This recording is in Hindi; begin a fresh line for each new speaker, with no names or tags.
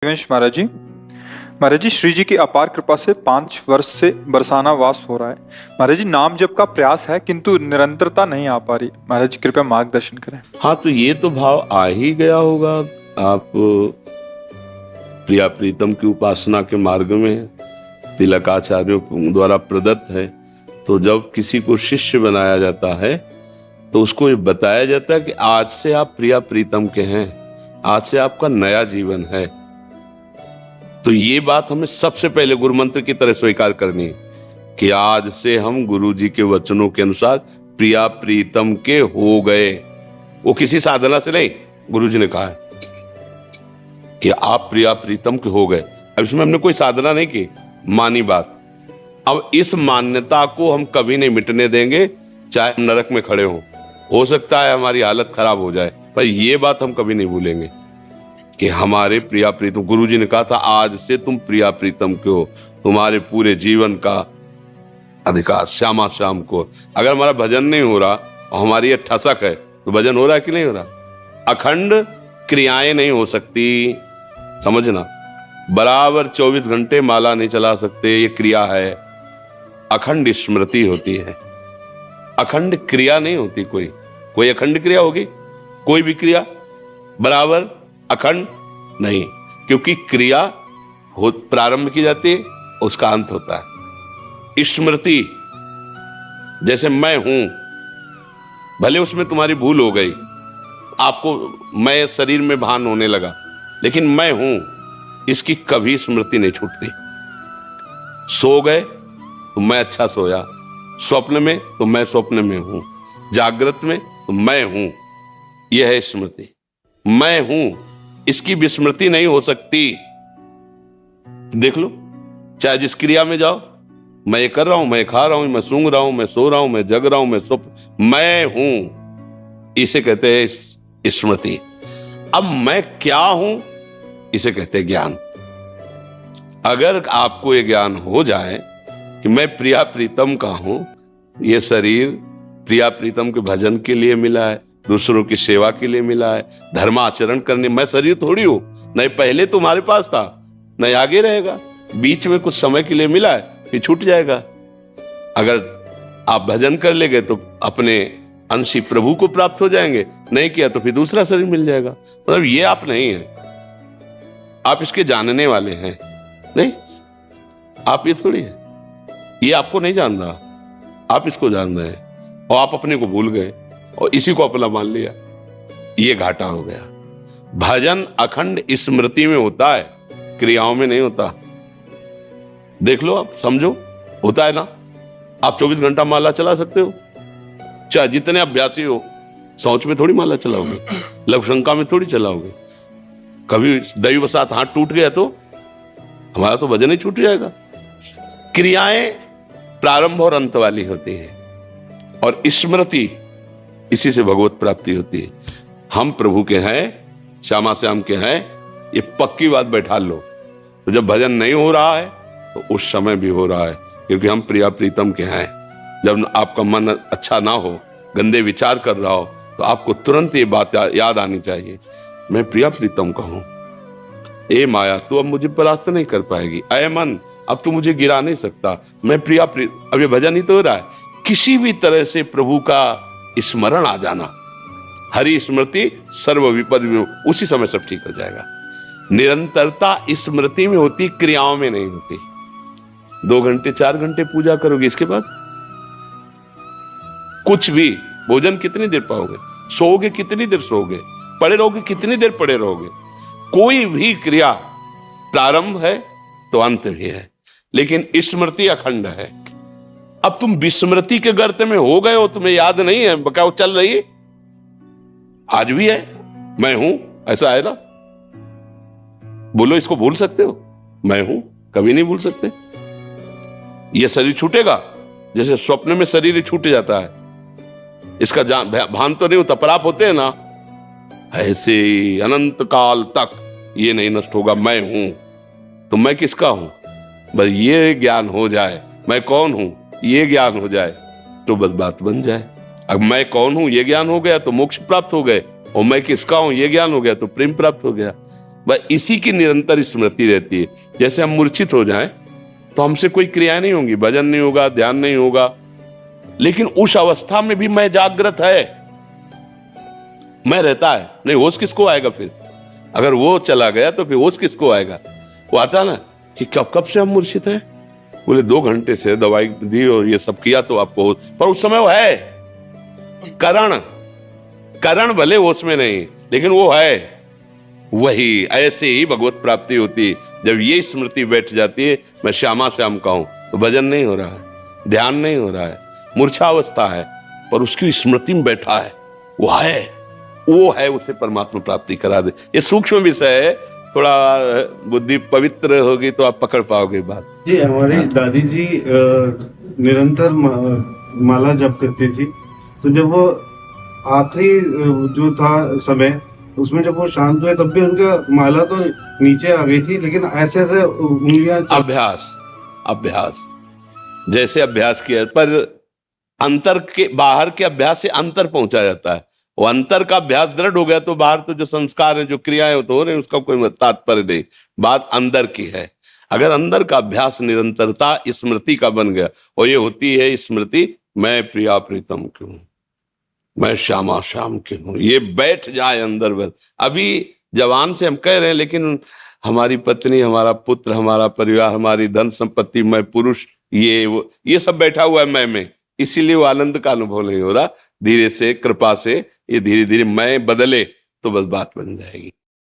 देवेंश महाराज जी श्री जी की अपार कृपा से 5 वर्ष से बरसाना वास हो रहा है। महाराज जी नाम जप का प्रयास है किंतु निरंतरता नहीं आ पा रही। महाराज जी कृपया मार्गदर्शन करें।
हाँ, तो ये तो भाव आ ही गया होगा। आप प्रिया प्रीतम की उपासना के मार्ग में तिलकाचार्यों द्वारा प्रदत्त है। तो जब किसी को शिष्य बनाया जाता है तो उसको ये बताया जाता है कि आज से आप प्रिया प्रीतम के हैं, आज से आपका नया जीवन है। तो ये बात हमें सबसे पहले गुरु मंत्र की तरह स्वीकार करनी है कि आज से हम गुरु जी के वचनों के अनुसार प्रिया प्रीतम के हो गए। वो किसी साधना से नहीं, गुरु जी ने कहा है कि आप प्रिया प्रीतम के हो गए। अब इसमें हमने कोई साधना नहीं की, मानी बात। अब इस मान्यता को हम कभी नहीं मिटने देंगे, चाहे हम नरक में खड़े हो सकता है हमारी हालत खराब हो जाए, पर यह बात हम कभी नहीं भूलेंगे कि हमारे प्रिया प्रीतम, गुरु जी ने कहा था आज से तुम प्रिया प्रीतम के हो, तुम्हारे पूरे जीवन का अधिकार श्यामा श्याम को। अगर हमारा भजन नहीं हो रहा और हमारी ये ठसक है तो भजन हो रहा है कि नहीं हो रहा? अखंड क्रियाएं नहीं हो सकती, समझना। बराबर 24 घंटे माला नहीं चला सकते, ये क्रिया है। अखंड स्मृति होती है, अखंड क्रिया नहीं होती। कोई अखंड क्रिया होगी? कोई भी क्रिया बराबर अखंड नहीं, क्योंकि क्रिया प्रारंभ की जाती है, उसका अंत होता है। स्मृति जैसे मैं हूं, भले उसमें तुम्हारी भूल हो गई, आपको मैं शरीर में भान होने लगा, लेकिन मैं हूं इसकी कभी स्मृति नहीं छूटती। सो गए तो मैं अच्छा सोया, स्वप्न में तो मैं स्वप्न में हूं, जागृत में तो मैं हूं। यह है स्मृति। मैं हूं इसकी विस्मृति नहीं हो सकती। देख लो, चाहे जिस क्रिया में जाओ, मैं ये कर रहा हूं, मैं खा रहा हूं, मैं सूंघ रहा हूं, मैं सो रहा हूं, मैं जग रहा हूं, मैं स्वप्न, मैं हूं, इसे कहते हैं स्मृति। अब मैं क्या हूं, इसे कहते हैं ज्ञान। अगर आपको ये ज्ञान हो जाए कि मैं प्रिया प्रीतम का हूं, ये शरीर प्रिया प्रीतम के भजन के लिए मिला है, दूसरों की सेवा के लिए मिला है, धर्माचरण करने। मैं शरीर थोड़ी हूं, नहीं पहले तुम्हारे पास था, नहीं आगे रहेगा। बीच में कुछ समय के लिए मिला है, फिर छूट जाएगा। अगर आप भजन कर लेंगे तो अपने अंशी प्रभु को प्राप्त हो जाएंगे, नहीं किया तो फिर दूसरा शरीर मिल जाएगा। मतलब ये आप नहीं है, आप इसके जानने वाले हैं। नहीं, आप ये थोड़ी है, ये आपको नहीं जान रहा, आप इसको जान रहे हैं और आप अपने को भूल गए और इसी को अपना मान लिया। ये घाटा हो गया। भजन अखंड स्मृति में होता है, क्रियाओं में नहीं होता। देख लो, आप समझो, होता है ना। आप 24 घंटा माला चला सकते हो, चाहे जितने अभ्यासी हो। शौच में थोड़ी माला चलाओगे, लघुशंका में थोड़ी चलाओगे। कभी दैववशात हाथ टूट गया तो हमारा तो भजन ही छूट जाएगा। क्रियाएं प्रारंभ और अंत वाली होती है और स्मृति, इसी से भगवत प्राप्ति होती है। हम प्रभु के हैं, श्यामा श्याम के हैं, ये पक्की बात बैठा लो। तो जब भजन नहीं हो रहा है तो उस समय भी हो रहा है, क्योंकि हम प्रिया प्रीतम के हैं। जब आपका मन अच्छा ना हो, गंदे विचार कर रहा हो, तो आपको तुरंत ये बात याद आनी चाहिए, मैं प्रिया प्रीतम का हूं। ए माया, तू अब मुझे परास्त नहीं कर पाएगी। अय मन, अब तू मुझे गिरा नहीं सकता। मैं प्रिया अब ये भजन ही तो हो रहा है। किसी भी तरह से प्रभु का स्मरण आ जाना, हरि स्मृति सर्व विपद में, उसी समय सब ठीक हो जाएगा। निरंतरता स्मृति में होती, क्रियाओं में नहीं होती। 2 घंटे 4 घंटे पूजा करोगे, इसके बाद कुछ भी। भोजन कितनी देर पाओगे? सोओगे कितनी देर सोओगे? पड़े रहोगे कितनी देर पड़े रहोगे? कोई भी क्रिया प्रारंभ है तो अंत भी है, लेकिन स्मृति अखंड है। अब तुम विस्मृति के गर्त में हो गए हो, तुम्हें याद नहीं है, बकाओ चल रही है, आज भी है, मैं हूं, ऐसा है ना। बोलो, इसको भूल सकते हो? मैं हूं कभी नहीं भूल सकते। यह शरीर छूटेगा, जैसे स्वप्न में शरीर छूट जाता है, इसका भान तो नहीं होता, पर आप होते हैं ना, ऐसे अनंत काल तक ये नहीं नष्ट होगा। मैं हूं, तो मैं किसका हूं? बस ये ज्ञान हो जाए, मैं कौन हूं ये ज्ञान हो जाए तो बस बात बन जाए। अब मैं कौन हूं ये ज्ञान हो गया तो मोक्ष प्राप्त हो गए, और मैं किसका हूं ये ज्ञान हो गया तो प्रेम प्राप्त हो गया। बस इसी की निरंतर स्मृति रहती है। जैसे हम मूर्छित हो जाएं तो हमसे कोई क्रिया नहीं होगी, भजन नहीं होगा, ध्यान नहीं होगा, लेकिन उस अवस्था में भी मैं जागृत है, मैं रहता है। नहीं, होश किसको आएगा फिर? अगर वो चला गया तो फिर होश किसको आएगा? वो आता ना कि कब कब से हम मूर्छित हैं, बोले 2 घंटे से दवाई दी और ये सब किया तो आपको होश, पर उस समय वो है करण भले होश में नहीं, लेकिन वो है। वही ऐसे ही भगवत प्राप्ति होती है। जब ये स्मृति बैठ जाती है, मैं श्यामा श्याम का हूं, तो भजन नहीं हो रहा है, ध्यान नहीं हो रहा है, मूर्छावस्था है, पर उसकी स्मृति में बैठा है, वो है, उसे परमात्मा प्राप्ति करा दे। ये सूक्ष्म विषय है, थोड़ा बुद्धि पवित्र होगी तो आप पकड़ पाओगे बात।
जी, हमारी दादी जी निरंतर माला जप करती थी, तो जब वो आखिरी जो था समय, उसमें जब वो शांत हुए तब भी उनका माला तो नीचे आ गई थी, लेकिन ऐसे ऐसे उंगलियां
अभ्यास जैसे अभ्यास किया, पर अंतर के बाहर के अभ्यास से अंतर पहुंचा जाता है। वो अंतर का अभ्यास दृढ़ हो गया तो बाहर तो जो संस्कार है, जो क्रियाएं तो हो रही हैं, उसका कोई तात्पर्य नहीं, बात अंदर की है। अगर अंदर का अभ्यास निरंतरता स्मृति का बन गया, और ये होती है स्मृति, मैं प्रिया प्रीतम की हूं, मैं श्यामा श्याम की हूं, ये बैठ जाए अंदर बस। अभी जवान से हम कह रहे हैं, लेकिन हमारी पत्नी, हमारा पुत्र, हमारा परिवार, हमारी धन संपत्ति, मैं पुरुष, ये सब बैठा हुआ है मैं में, इसीलिए वो आनंद का अनुभव नहीं हो रहा। धीरे से, कृपा से ये धीरे धीरे मैं बदले तो बस बात बन जाएगी।